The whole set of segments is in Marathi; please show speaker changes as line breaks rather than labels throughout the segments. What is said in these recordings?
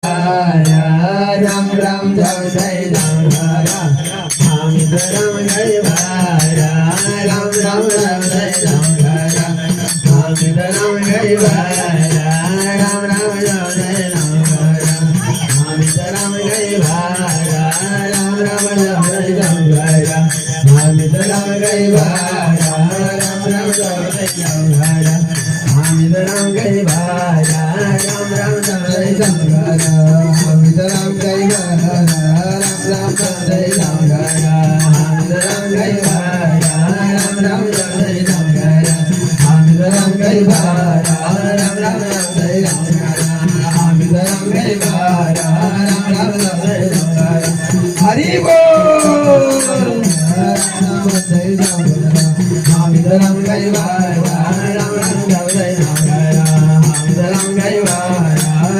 राम राम जय जय राम राम हामिद राम जय भारा राम राम राम जय राम राम हामिद राम जय भारा राम राम राम जय राम राम हामिद राम जय भारा राम राम राम जय राम राम हामिद राम जय भारा राम राम राम जय राम राम हामिद राम जय भारा राम राम राम जय राम राम हामिद राम जय भारा राम राम राम जय राम राम हामिद राम जय भारा राम राम राम जय राम राम हामिद राम जय भारा राम राम राम जय राम राम हामिद राम जय भारा राम राम राम जय राम राम हरि बोल राम जय राम हामिद राम जय भारा राम राम राम जय राम राम हामिद राम जय भारा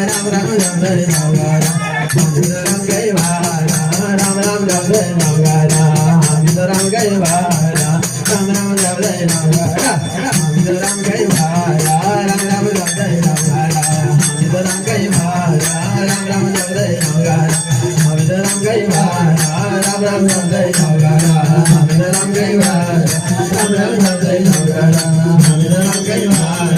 राम राम राम जय राम राम हामिद राम जय भारा राम राम राम जय राम राम हामिद राम जय भारा राम राम राम जय राम राम हामिद राम जय भारा राम राम राम जय राम राम हामिद राम जय भारा राम राम राम जय राम राम हामिद राम जय भारा राम राम राम जय राम राम हामिद राम जय भारा राम राम राम जय राम राम हामिद राम जय भारा